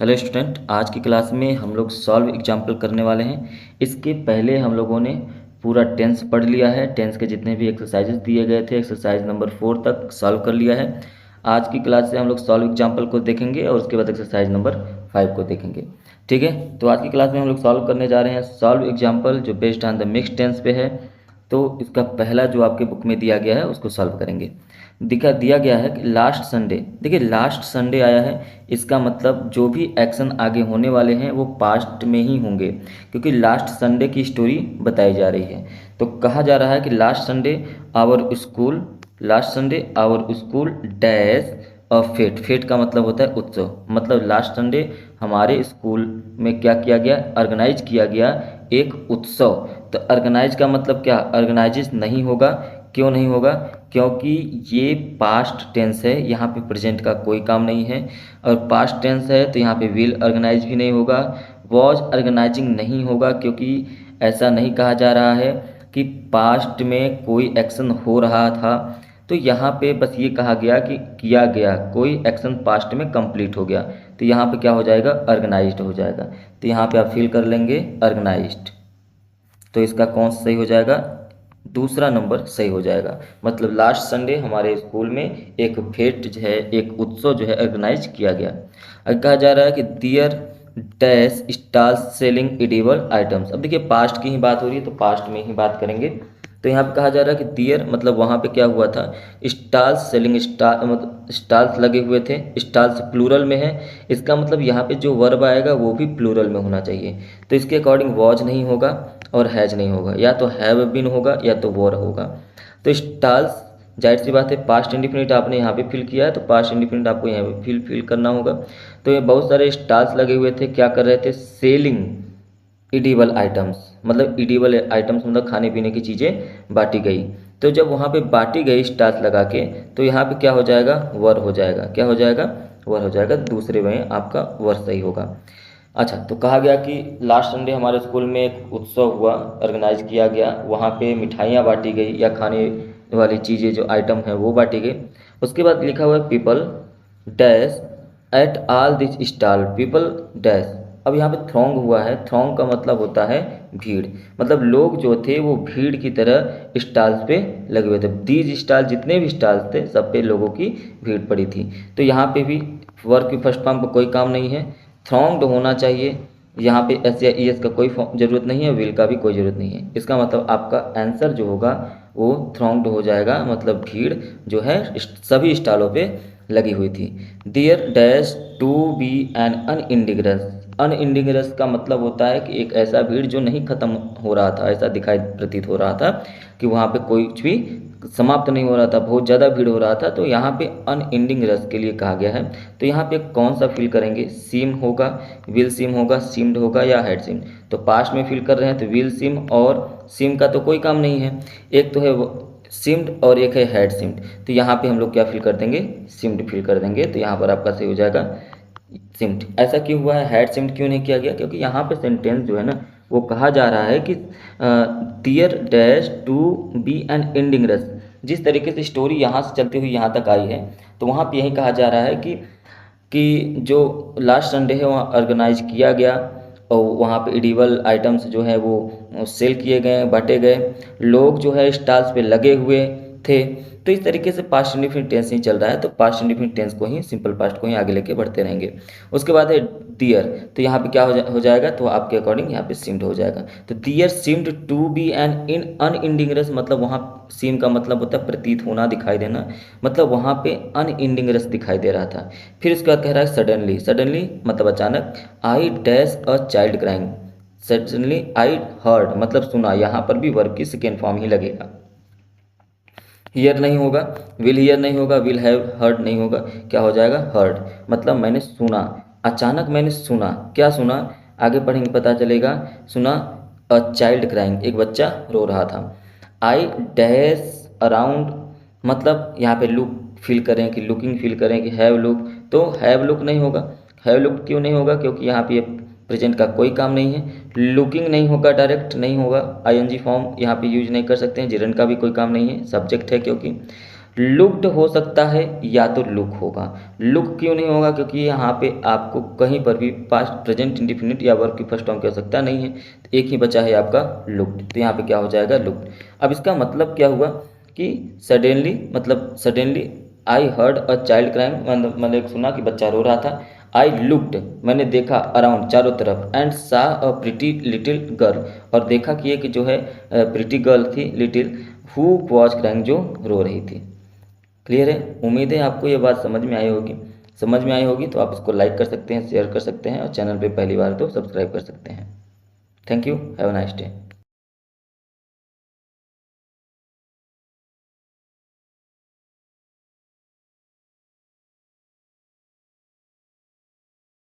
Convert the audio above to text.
Hello student, आज की class में हम लोग सॉल्व एग्जाम्पल करने वाले हैं। इसके पहले हम लोगों ने पूरा टेंस पढ़ लिया है। टेंस के जितने भी एक्सरसाइजेस दिए गए थे एक्सरसाइज नंबर 4 तक सॉल्व कर लिया है। आज की क्लास से हम लोग सॉल्व एग्जाम्पल को देखेंगे और उसके बाद एक्सरसाइज नंबर 5 को देखेंगे। ठीक है, तो आज की क्लास में हम लोग सॉल्व करने जा रहे हैं सॉल्व एग्जाम्पल जो based on the mix tense पे है। तो इसका पहला जो आपके बुक में दिया गया है उसको सॉल्व करेंगे। दिया गया है कि लास्ट संडे। देखिए, लास्ट संडे आया है, इसका मतलब जो भी एक्शन आगे होने वाले हैं वो पास्ट में ही होंगे, क्योंकि लास्ट संडे की स्टोरी बताई जा रही है। तो कहा जा रहा है कि last Sunday our school dash a fete. Fete का मतलब होता है उत्सव। मतलब लास्ट संडे हमारे स्कूल में क्या किया गया, ऑर्गेनाइज किया गया एक उत्सव। तो ऑर्गेनाइज का मतलब क्या, ऑर्गेनाइज नहीं होगा। क्यों नहीं होगा? क्योंकि ये पास्ट टेंस है, यहाँ पे प्रेजेंट का कोई काम नहीं है। और पास्ट टेंस है तो यहाँ पे विल ऑर्गेनाइज भी नहीं होगा, वॉज ऑर्गेनाइजिंग नहीं होगा, क्योंकि ऐसा नहीं कहा जा रहा है कि पास्ट में कोई एक्शन हो रहा था। तो यहाँ पे बस ये कहा गया कि किया गया कोई एक्शन पास्ट में कंप्लीट हो गया। तो यहाँ पे क्या हो जाएगा, ऑर्गेनाइज्ड हो जाएगा। तो यहाँ पे आप फिल कर लेंगे ऑर्गेनाइज्ड। तो इसका कौन सा सही हो जाएगा, दूसरा नंबर सही हो जाएगा। मतलब लास्ट संडे हमारे स्कूल में एक फेट जो है, एक उत्सव जो है ऑर्गेनाइज किया गया। अब कहा जा रहा है कि there dash stalls selling edible items. अब देखिए, पास्ट की ही बात हो रही है तो पास्ट में ही बात करेंगे। तो यहाँ पे कहा जा रहा है कि दियर मतलब वहाँ पे क्या हुआ था, स्टॉल्स सेलिंग, स्टॉल मतलब स्टॉल्स लगे हुए थे। स्टॉल्स प्लूरल में है, इसका मतलब यहाँ पे जो वर्ब आएगा वो भी प्लूरल में होना चाहिए। तो इसके अकॉर्डिंग वॉज नहीं होगा और हैज नहीं होगा, या तो हैव बीन होगा या तो वॉर होगा। तो स्टॉल्स, जाहिर सी बात है पास्ट इंडिफिनिट आपने यहाँ पे फिल किया है तो पास्ट इंडिफिनिट आपको यहाँ पे फिल करना होगा। तो ये बहुत सारे स्टॉल्स लगे हुए थे, क्या कर रहे थे, सेलिंग इडिबल आइटम्स। मतलब इडिबल आइटम्स मतलब खाने पीने की चीज़ें बांटी गई। तो जब वहाँ पे बांटी गई स्टार्स लगा के, तो यहाँ पे क्या हो जाएगा, वर हो जाएगा। क्या हो जाएगा, वर हो जाएगा। दूसरे में आपका वर सही होगा। अच्छा, तो कहा गया कि लास्ट संडे हमारे स्कूल में एक उत्सव हुआ, ऑर्गेनाइज किया गया। वहाँ पे मिठाइयाँ बांटी गई या खाने वाली चीज़ें जो आइटम है वो बांटी गई। उसके बाद लिखा हुआ है people dash at all this stall. People dash, अब यहाँ पे थ्रोंग हुआ है। थ्रोंग का मतलब होता है भीड़। मतलब लोग जो थे वो भीड़ की तरह स्टॉल्स पे लगे हुए थे। दीज स्टॉल, जितने भी स्टॉल्स थे सब पे लोगों की भीड़ पड़ी थी। तो यहाँ पे भी वर्ब की फर्स्ट फॉर्म का कोई काम नहीं है, थ्रोंग्ड होना चाहिए। यहाँ पे एस या ई एस का कोई ज़रूरत नहीं है, विल का भी कोई ज़रूरत नहीं है। इसका मतलब आपका आंसर जो होगा वो थ्रोंग्ड हो जाएगा। मतलब भीड़ जो है सभी स्टॉलों पे लगी हुई थी। There dash to be an unending rush. Unending rush का मतलब होता है कि एक ऐसा भीड़ जो नहीं खत्म हो रहा था, ऐसा दिखाई प्रतीत हो रहा था कि वहाँ पे कोई कुछ भी समाप्त नहीं हो रहा था, बहुत ज़्यादा भीड़ हो रहा था। तो यहाँ पे अनएंडिंग रश के लिए कहा गया है। तो यहाँ पे कौन सा फिल करेंगे, सीम होगा, विल सीम होगा, सीम्ड होगा या हैड सीम। तो पास्ट में फिल कर रहे हैं तो विल सीम, और सीम का तो कोई काम नहीं है, एक तो है सिम्ड और एक है हैड सिम्ड। तो यहाँ पे हम लोग क्या फिल कर देंगे, सिम्ड फिल कर देंगे। तो यहाँ पर आपका सही हो जाएगा सिम्ड। ऐसा क्यों हुआ है, हैड सिम्ड क्यों नहीं किया गया? क्योंकि यहाँ पे सेंटेंस जो है ना वो कहा जा रहा है कि dear dash to be an ending rush. जिस तरीके से स्टोरी यहाँ से चलती हुई यहाँ तक आई है तो वहाँ पे यही कहा जा रहा है कि जो लास्ट संडे है वहाँ ऑर्गेनाइज किया गया और वहाँ पे एडिबल आइटम्स जो है वो सेल किए गए, बांटे गए। लोग जो है स्टॉल्स पे लगे हुए थे। तो इस तरीके से पास्ट इंडिफिनिट टेंस ही चल रहा है, तो पास्ट इंडिफिनिट टेंस को ही, सिंपल पास्ट को ही आगे लेके बढ़ते रहेंगे। उसके बाद है डियर। तो यहाँ पे क्या हो जाएगा, तो आपके अकॉर्डिंग यहाँ पे सीम्ड हो जाएगा। तो dear seemed to be an in unending rush. मतलब वहाँ सीम का मतलब होता है प्रतीत होना, दिखाई देना। मतलब वहाँ पे अनएंडिंग रश दिखाई दे रहा था। फिर इसके बाद कह रहा है सडनली। सडनली मतलब अचानक। I dash a child crying. Suddenly I heard मतलब सुना। यहाँ पर भी वर्ब की सेकेंड फॉर्म ही लगेगा। हियर नहीं होगा, विल हियर नहीं होगा, विल हैव हर्ड नहीं होगा, क्या हो जाएगा, हर्ड। मतलब मैंने सुना, अचानक मैंने सुना। क्या सुना, आगे पढ़ेंगे पता चलेगा। सुना अ चाइल्ड क्राइंग, एक बच्चा रो रहा था। आई डैश अराउंड, मतलब यहाँ पे लुक फील करें कि लुकिंग फील करें कि हैव लुक। तो हैव लुक नहीं होगा। हैव लुक क्यों नहीं होगा, क्योंकि यहाँ पे प्रेजेंट का कोई काम नहीं है। लुकिंग नहीं होगा, डायरेक्ट नहीं होगा, आईएनजी फॉर्म यहाँ पे यूज नहीं कर सकते हैं। जिरन का भी कोई काम नहीं है, सब्जेक्ट है क्योंकि। लुक्ड हो सकता है या तो लुक होगा। लुक क्यों नहीं होगा? क्योंकि यहाँ पे आपको कहीं पर भी पास्ट प्रेजेंट इंडिफिनिट या वर्ब की फर्स्ट फॉर्म की आवश्यकता नहीं है, तो एक ही बचा है आपका लुक्ड, तो यहाँ पे क्या हो जाएगा? लुक्ड। अब इसका मतलब क्या हुआ कि सडनली, मतलब suddenly I heard a child crime, मतलब सुना कि बच्चा रो रहा था। आई लुक्ड, मैंने देखा, अराउंड, चारों तरफ, एंड सा अ प्रिटी लिटिल गर्ल, और देखा कि एक जो है प्रिटी गर्ल थी, लिटिल, हु वॉज क्राइंग, जो रो रही थी। क्लियर है? उम्मीद है आपको ये बात समझ में आई होगी। समझ में आई होगी तो आप इसको लाइक कर सकते हैं, शेयर कर सकते हैं, और चैनल पे पहली बार तो सब्सक्राइब कर सकते हैं। Thank you, have a nice day.